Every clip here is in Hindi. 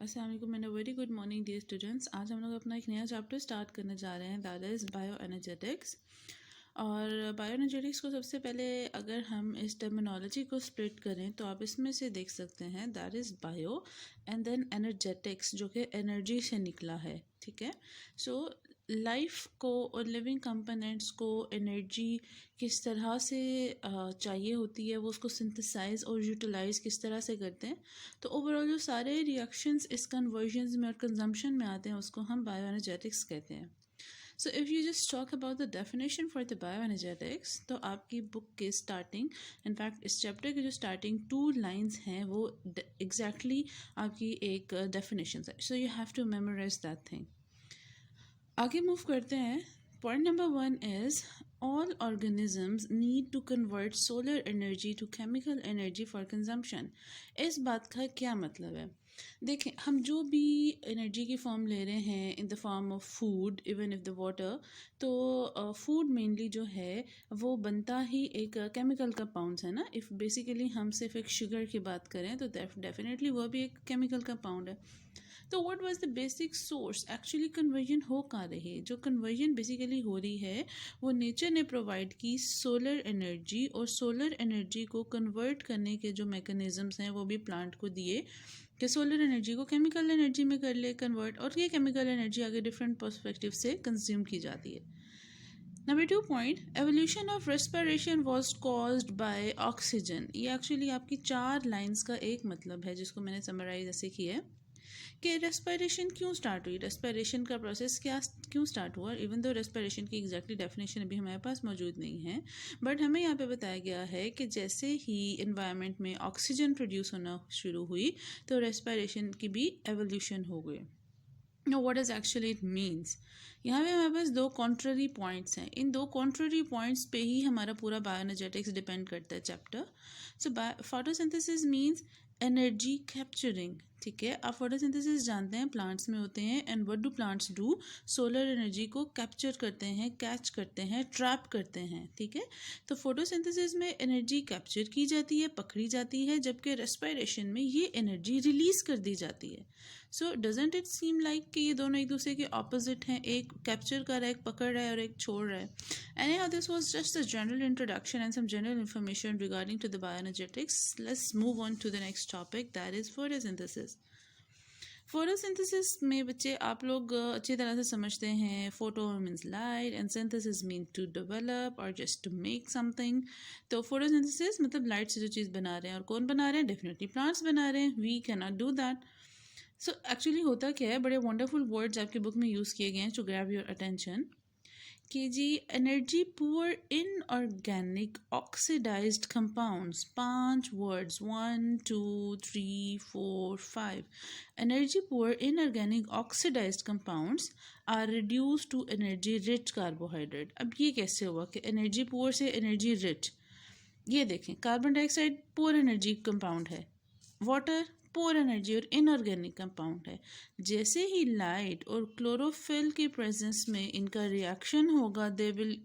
अस्सलाम वालेकुम and very good morning dear students. आज हम लोग अपना एक नया चैप्टर स्टार्ट करने जा रहे हैं, दैट इज़ बायो एनर्जेटिक्स। और बायो एनर्जेटिक्स को सबसे पहले अगर हम इस टर्मिनोलॉजी को स्प्लिट करें तो आप इसमें से देख सकते हैं that is bio and then energetics, जो कि एनर्जी से निकला है। ठीक है, सो लाइफ को और लिविंग कंपोनेंट्स को एनर्जी किस तरह से चाहिए होती है, वो उसको सिंथेसाइज और यूटिलाइज किस तरह से करते हैं। तो ओवरऑल जो सारे रिएक्शंस इस कन्वर्जन्स में और कंजम्पशन में आते हैं उसको हम बायो एनर्जेटिक्स कहते हैं। सो if you just talk about the definition for the bio energetics, तो आपकी बुक के स्टार्टिंग, इनफैक्ट इस चैप्टर के जो स्टार्टिंग 2 लाइन्स हैं वो एग्जैक्टली आपकी एक डेफिनेशन है। So you have to memorise that thing. आगे मूव करते हैं। Point number 1 is all organisms need to convert solar energy to chemical energy for consumption। इस बात का क्या मतलब है? देखें, हम जो भी एनर्जी की फॉर्म ले रहे हैं in the form of food, even if the water, तो फूड मेनली जो है वो बनता ही एक केमिकल कंपाउंड्स है ना। इफ़ बेसिकली हम सिर्फ एक शुगर की बात करें तो डेफिनेटली वो भी एक केमिकल कंपाउंड है। तो what was the basic source? Actually conversion हो कहाँ रही है? जो कन्वर्जन बेसिकली हो रही है वो नेचर ने प्रोवाइड की सोलर एनर्जी, और सोलर एनर्जी को कन्वर्ट करने के जो मैकेनिज़म्स हैं वो भी प्लांट को दिए कि सोलर एनर्जी को केमिकल एनर्जी में कर ले कन्वर्ट, और ये केमिकल एनर्जी आगे डिफरेंट पर्सपेक्टिव से कंज्यूम की जाती है। Number 2 point, evolution of respiration was caused by oxygen. ये एक्चुअली आपकी 4 लाइंस का एक मतलब है जिसको मैंने समराइज ऐसे किया है कि रेस्पिरेशन क्यों स्टार्ट हुई, रेस्पिरेशन का प्रोसेस क्यों स्टार्ट हुआ। इवन दो रेस्पिरेशन की एग्जैक्टली डेफिनेशन अभी हमारे पास मौजूद नहीं है, बट हमें यहाँ पे बताया गया है कि जैसे ही इन्वायरमेंट में ऑक्सीजन प्रोड्यूस होना शुरू हुई तो रेस्पिरेशन की भी एवोल्यूशन हो गई। No, what is actually it means? यहाँ पे हमारे पास 2 कॉन्ट्ररी पॉइंट्स हैं। इन 2 कॉन्ट्ररी पॉइंट्स पे ही हमारा पूरा बायोएनर्जेटिक्स डिपेंड करता है चैप्टर। सो फोटोसिंथेसिस मीन्स एनर्जी कैप्चरिंग। ठीक है, आप फोटोसिंथेसिस जानते हैं प्लांट्स में होते हैं, and what do plants do? Solar energy को कैप्चर करते हैं, कैच करते हैं, ट्रैप करते हैं। ठीक है, तो फोटोसिंथेसिस में एनर्जी कैप्चर की जाती है, पकड़ी जाती है, जबकि रेस्पिरेशन में ये एनर्जी रिलीज कर दी जाती है। So doesn't it seem like कि ये दोनों एक दूसरे के ऑपोजिट हैं, एक कैप्चर कर रहा है, एक पकड़ रहा है और एक छोड़ रहा है। Anyhow, this was just a general introduction and some general information regarding to the bioenergetics. Let's move on to the next topic, that is photosynthesis. Photosynthesis में बच्चे आप लोग अच्छी तरह से समझते हैं, photo means light and synthesis mean to develop और जस्ट टू मेक समथिंग। तो फोटोसिंथेसिस मतलब लाइट से जो चीज़ बना रहे हैं, और कौन बना रहे हैं? डेफिनेटली प्लांट्स बना रहे हैं। We can not do that. So actually होता क्या है, बड़े वंडरफुल वर्ड्स आपकी बुक में यूज़ किए गए हैं टू ग्रैब योर अटेंशन कि जी energy poor inorganic oxidized compounds. 5 words, 1 2 3 4 5। Energy poor inorganic oxidized compounds are reduce to energy rich carbohydrate. अब ये कैसे हुआ कि एनर्जी पुअर से एनर्जी रिच? ये देखें, carbon dioxide poor energy compound है, वाटर पुअर एनर्जी और इनऑर्गेनिक कंपाउंड है। जैसे ही लाइट और क्लोरोफिल की प्रेजेंस में इनका रिएक्शन होगा, they will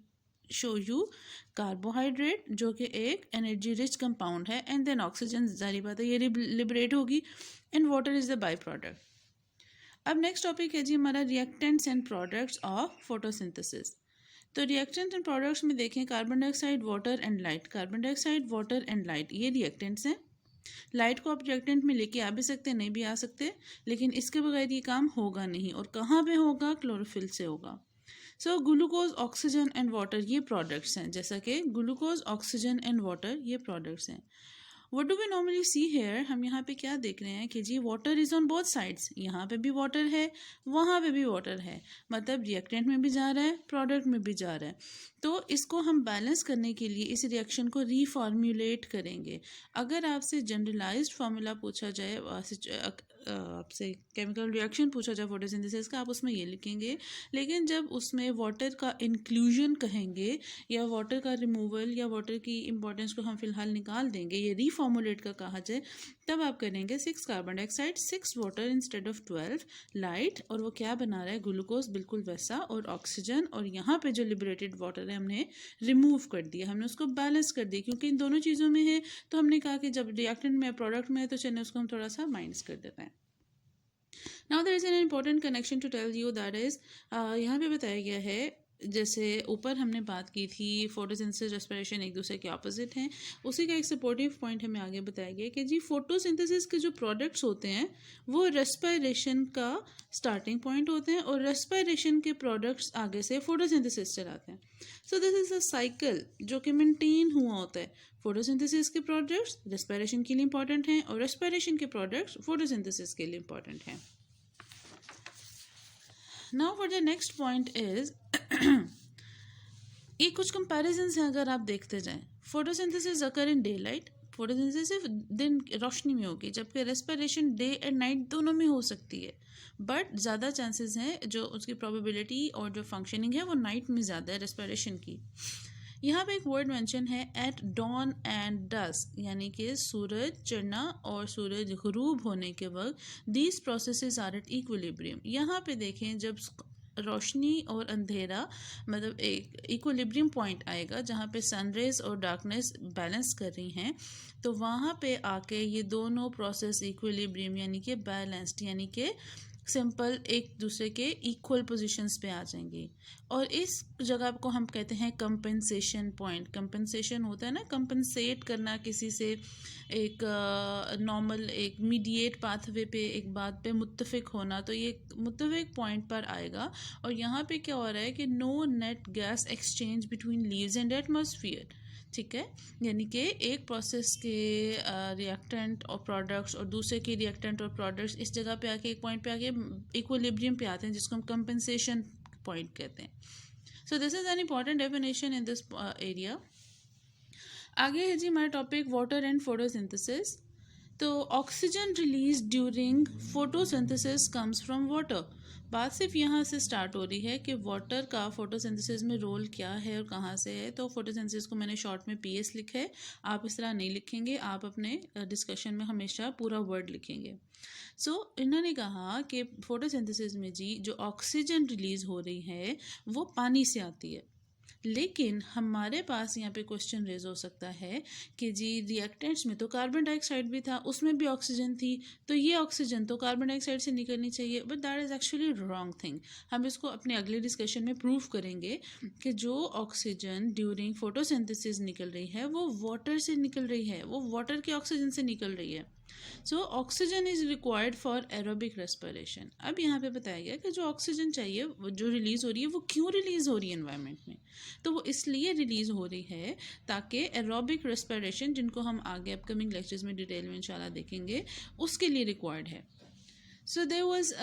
show you carbohydrate जो कि एक एनर्जी रिच कंपाउंड है, एंड देन ऑक्सीजन, जारी बात है, ये लिबरेट होगी, and water is the by product. अब नेक्स्ट टॉपिक है जी हमारा reactants and products of photosynthesis. तो रिएक्टेंट्स एंड प्रोडक्ट्स में देखें, carbon dioxide, water and light. Carbon dioxide, water and light ये रिएक्टेंट्स हैं। लाइट को आप रिएक्टेंट में लेके आ भी सकते हैं, नहीं भी आ सकते, लेकिन इसके बगैर ये काम होगा नहीं। और कहाँ पे होगा? क्लोरोफिल से होगा। So glucose, oxygen and water ये प्रोडक्ट्स हैं। जैसा कि ग्लूकोज, ऑक्सीजन एंड वाटर ये प्रोडक्ट्स हैं। What do we normally see here? हम यहाँ पे क्या देख रहे हैं कि जी water is on both sides. यहाँ पे भी वाटर है, वहाँ पे भी वाटर है, मतलब रिएक्टेंट में भी जा रहा है, प्रोडक्ट में भी जा रहा है। तो इसको हम बैलेंस करने के लिए इस रिएक्शन को रीफॉर्मुलेट करेंगे। अगर आपसे जनरलाइज्ड फार्मूला पूछा जाए, आपसे केमिकल रिएक्शन पूछा जाए फोटोसिंथेसिस का, आप उसमें ये लिखेंगे, लेकिन जब उसमें वाटर का इंक्लूजन कहेंगे या वाटर का रिमूवल या वाटर की इंपॉर्टेंस को हम फिलहाल निकाल देंगे, ये रीफॉर्मुलेट का कहा जाए, तब आप करेंगे 6 carbon dioxide, 6 water instead of 12 light, और वो क्या बना रहा है? ग्लूकोज, बिल्कुल वैसा, और ऑक्सीजन, और यहाँ पे जो लिबरेटेड वाटर है हमने रिमूव कर दिया, हमने उसको बैलेंस कर दिया, क्योंकि इन दोनों चीज़ों में है। तो हमने कहा कि जब रिएक्टेंट में प्रोडक्ट में है तो चलिए उसको हम थोड़ा सा माइनस कर देते हैं। Now there is an important connection to tell you, that is यहाँ पे बताया गया है, जैसे ऊपर हमने बात की थी फोटोसिंथेसिस रेस्पिरेशन एक दूसरे के ऑपोजिट हैं, उसी का एक सपोर्टिव पॉइंट हमें आगे बताया गया कि जी फोटोसिंथेसिस के जो प्रोडक्ट्स होते हैं वो रेस्पिरेशन का स्टार्टिंग पॉइंट होते हैं और रेस्पिरेशन के प्रोडक्ट्स आगे से फोटोसिंथेसिस चलाते हैं. So this is a cycle जो कि मेंटेन हुआ होता है. फोटोसिंथेसिस के प्रोडक्ट्स रेस्पिरेशन के लिए इंपॉर्टेंट हैं और रेस्पिरेशन के प्रोडक्ट्स फोटोसिंथेसिस के लिए इंपॉर्टेंट हैं. Now for the next point is ये कुछ कंपैरिजन्स हैं अगर आप देखते जाएं. Photosynthesis occur in day light, photosynthesis सिर्फ दिन रोशनी में होगी, जबकि रेस्पिरेशन डे एंड नाइट दोनों में हो सकती है. बट ज़्यादा चांसेस हैं, जो उसकी प्रोबेबिलिटी और जो फंक्शनिंग है वो नाइट में ज़्यादा है रेस्पिरेशन की. यहाँ पे एक वर्ड मेंशन है एट डॉन एंड डस्क, यानी कि सूरज चढ़ना और सूरज गुरूब होने के वक्त these processes are at equilibrium. यहाँ पे देखें जब रोशनी और अंधेरा मतलब एक इक्विलिब्रियम पॉइंट आएगा जहाँ पे सनरेज और डार्कनेस बैलेंस कर रही हैं, तो वहाँ पे आके ये दोनों प्रोसेस इक्विलिब्रियम यानी कि बैलेंस्ड यानी कि सिंपल एक दूसरे के इक्वल पोजीशंस पे आ जाएंगी. और इस जगह को हम कहते हैं कंपेंसेशन पॉइंट. कंपेंसेशन होता है ना, कंपेंसेट करना किसी से, एक नॉर्मल एक मीडिएट पाथवे पे एक बात पे मुत्तफिक होना, तो ये मुत्तफिक पॉइंट पर आएगा. और यहाँ पे क्या हो रहा है कि no net gas exchange between leaves and atmosphere. ठीक है, यानी कि एक प्रोसेस के रिएक्टेंट और प्रोडक्ट्स और दूसरे के रिएक्टेंट और प्रोडक्ट्स इस जगह पे आके एक पॉइंट पे आके इक्विलिब्रियम पे आते हैं, जिसको हम कंपेंसेशन पॉइंट कहते हैं. So this is an important definition in this area. आगे है जी हमारा टॉपिक वाटर एंड फोटोसिंथेसिस. तो oxygen release during photosynthesis comes from water. बात सिर्फ यहाँ से स्टार्ट हो रही है कि वाटर का फोटोसिंथेसिस में रोल क्या है और कहाँ से है. तो फोटोसिंथेसिस को मैंने शॉर्ट में पीएस लिखा है, आप इस तरह नहीं लिखेंगे, आप अपने डिस्कशन में हमेशा पूरा वर्ड लिखेंगे. सो इन्होंने कहा कि फोटोसिंथेसिस में जी जो ऑक्सीजन रिलीज हो रही है वो पानी से आती है. लेकिन हमारे पास यहाँ पे क्वेश्चन रेज हो सकता है कि जी रिएक्टेंट्स में तो कार्बन डाइऑक्साइड भी था, उसमें भी ऑक्सीजन थी, तो ये ऑक्सीजन तो कार्बन डाइऑक्साइड से निकलनी चाहिए. But that is actually wrong thing. हम इसको अपने अगले डिस्कशन में प्रूव करेंगे कि जो ऑक्सीजन ड्यूरिंग फोटोसिंथेसिस निकल रही है वो वाटर से निकल रही है, वो वाटर के ऑक्सीजन से निकल रही है. So oxygen is required for aerobic respiration. अब यहाँ पे बताया गया कि जो ऑक्सीजन चाहिए जो रिलीज हो रही है वो क्यों रिलीज हो रही है एनवायरनमेंट में, तो वो इसलिए रिलीज हो रही है ताकि एरोबिक रेस्पिरेशन, जिनको हम आगे अपकमिंग लेक्चर्स में डिटेल में इंशाल्लाह देखेंगे, उसके लिए रिक्वायर्ड है. So there was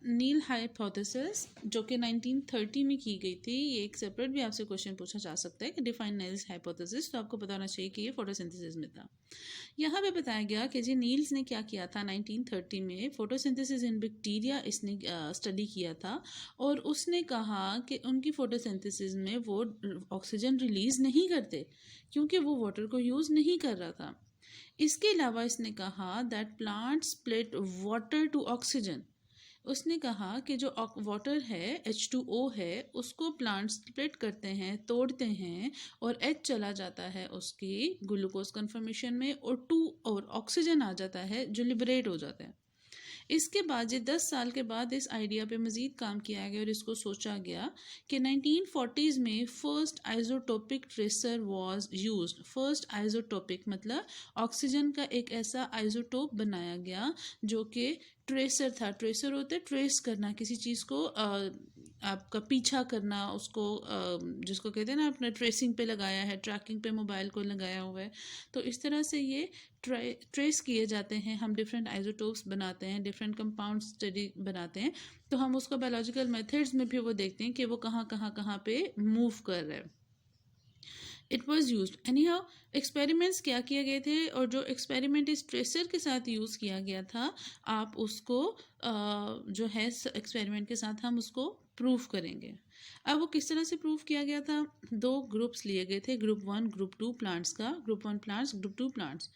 Niel hypothesis जो कि 1930 में की गई थी. ये एक सेपरेट भी आपसे क्वेश्चन पूछा जा सकता है कि डिफाइन नील्स हाइपोथेसिस, तो आपको पता होना चाहिए कि ये फोटोसिंथेसिस में था. यहाँ पे बताया गया कि जी नील्स ने क्या किया था 1930 में, फोटोसिंथेसिस इन बैक्टीरिया इसने स्टडी किया था और उसने कहा कि उनकी फोटोसिंथेसिस में वो ऑक्सीजन रिलीज नहीं करते क्योंकि वो वाटर को यूज़ नहीं कर रहा था. इसके अलावा इसने कहा that plant split water to oxygen. उसने कहा कि जो वाटर है H2O है उसको प्लांट स्प्लिट करते हैं, तोड़ते हैं और H चला जाता है उसकी ग्लूकोज कन्फर्मेशन में और ऑक्सीजन आ जाता है जो लिबरेट हो जाता है. इसके बाद ये 10 साल के बाद इस आइडिया पे मज़ीद काम किया गया और इसको सोचा गया कि 1940s में first isotopic tracer was used. First isotopic मतलब ऑक्सीजन का एक ऐसा आइसोटोप बनाया गया जो कि ट्रेसर था. ट्रेसर होते ट्रेस करना किसी चीज़ को, आपका पीछा करना उसको, जिसको कहते हैं ना आपने ट्रेसिंग पे लगाया है, ट्रैकिंग पे मोबाइल को लगाया हुआ है, तो इस तरह से ये ट्रेस किए जाते हैं. हम डिफरेंट आइसोटोप्स बनाते हैं, डिफरेंट कंपाउंड स्टडी बनाते हैं, तो हम उसको बायोलॉजिकल मेथड्स में भी वो देखते हैं कि वो कहाँ पे मूव कर रहा है. It was use any how. Experiments क्या किए गए थे और जो एक्सपेरिमेंट इस ट्रेसर के साथ यूज़ किया गया था, आप उसको जो है एक्सपेरिमेंट के साथ हम उसको प्रूफ करेंगे. अब वो किस तरह से प्रूफ किया गया था, 2 ग्रुप्स लिए गए थे, ग्रुप 1 ग्रुप 2 प्लांट्स का. ग्रुप 1 प्लांट्स, ग्रुप 2 प्लांट्स,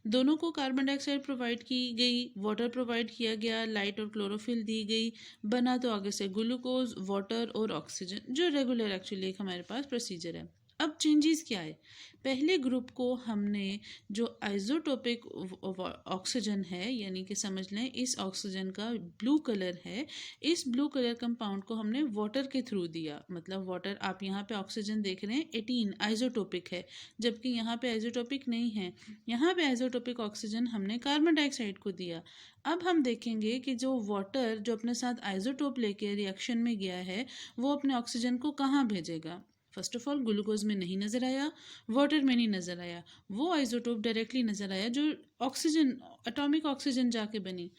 दोनों को कार्बन डाइऑक्साइड प्रोवाइड की गई, वाटर प्रोवाइड किया गया, लाइट और क्लोरोफिल दी गई, बना तो आगे से ग्लूकोज, वाटर और ऑक्सीजन, जो रेगुलर एक्चुअली एक हमारे पास प्रोसीजर है. अब चेंजेस क्या है, पहले ग्रुप को हमने जो आइसोटोपिक ऑक्सीजन है, यानी कि समझ लें इस ऑक्सीजन का ब्लू कलर है, इस ब्लू कलर कंपाउंड को हमने वाटर के थ्रू दिया। मतलब वाटर, आप यहाँ पे ऑक्सीजन देख रहे हैं 18 आइसोटोपिक है, जबकि यहाँ पे आइसोटोपिक नहीं है। यहाँ पे आइसोटोपिक ऑक्सीजन हमने कार्बन डाइऑक्साइड को दिया। अब हम देखेंगे कि जो वाटर जो अपने साथ आइसोटोप लेके रिएक्शन में गया है, वो अपने ऑक्सीजन को कहाँ भेजेगा। फर्स्ट ऑफ ऑल ग्लूकोज में नहीं नज़र आया, वाटर में नहीं नज़र आया, वो आइसोटोप डायरेक्टली नज़र आया जो ऑक्सीजन, एटॉमिक ऑक्सीजन जाके बनी।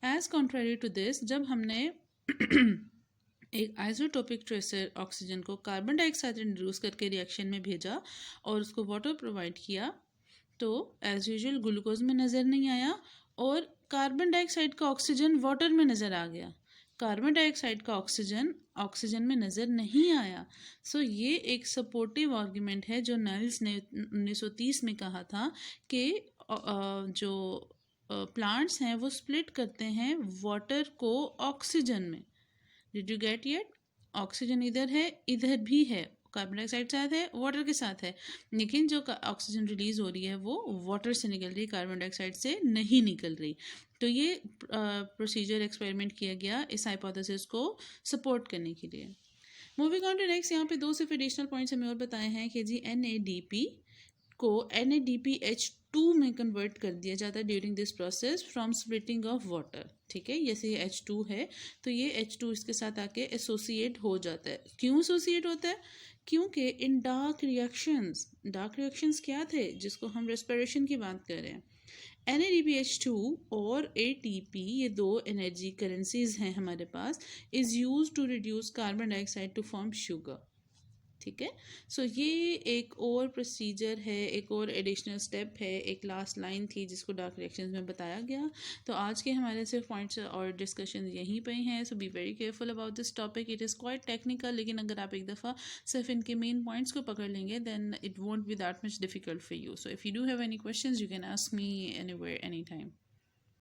एज कॉन्ट्रेरी टू दिस, जब हमने एक आइसोटोपिक ट्रेसर ऑक्सीजन को कार्बन डाइऑक्साइड इंट्रोड्यूस करके रिएक्शन में भेजा और उसको वाटर प्रोवाइड किया, तो एज यूजुअल ग्लूकोज में नज़र नहीं आया और कार्बन डाइऑक्साइड का ऑक्सीजन वाटर में नज़र आ गया, कार्बन डाइऑक्साइड का ऑक्सीजन में नज़र नहीं आया। सो ये एक सपोर्टिव आर्गुमेंट है जो नाइल्स ने 1930 में कहा था कि जो प्लांट्स हैं वो स्प्लिट करते हैं वाटर को ऑक्सीजन में। Did you get it? Oxygen इधर है, इधर भी है, कार्बन डाइऑक्साइड साथ है, वाटर के साथ है, लेकिन जो ऑक्सीजन रिलीज हो रही है वो वाटर से निकल रही, कार्बन डाइऑक्साइड से नहीं निकल रही। तो ये प्रोसीजर एक्सपेरिमेंट किया गया इस हाइपोथेसिस को सपोर्ट करने के लिए। मूविंग ऑन टू नेक्स्ट, यहाँ पे 2 सिर्फ एडिशनल पॉइंट्स हमें और बताए हैं कि जी NADP को NADPH2 में कन्वर्ट कर दिया जाता है during this process from splitting of water. ठीक है, जैसे ये H2 है तो ये H2 इसके साथ आके एसोसिएट हो जाता है। क्यों एसोसिएट होता है? क्योंकि इन डार्क रिएक्शंस क्या थे जिसको हम रेस्पिरेशन की बात कर रहे हैं, NADPH2 और ATP, ये 2 एनर्जी करेंसीज हैं हमारे पास, is use to reduce carbon dioxide to form sugar. ठीक है, सो ये एक और प्रोसीजर है, एक और एडिशनल स्टेप है, एक लास्ट लाइन थी जिसको डार्क रिएक्शंस में बताया गया। तो आज के हमारे सिर्फ पॉइंट्स और डिस्कशन यहीं पे हैं। So be very careful about this topic, it is quite technical, लेकिन अगर आप एक दफ़ा सिर्फ इनके मेन पॉइंट्स को पकड़ लेंगे then it won't be that much difficult for you. So if you do have any questions you can ask me anywhere any time.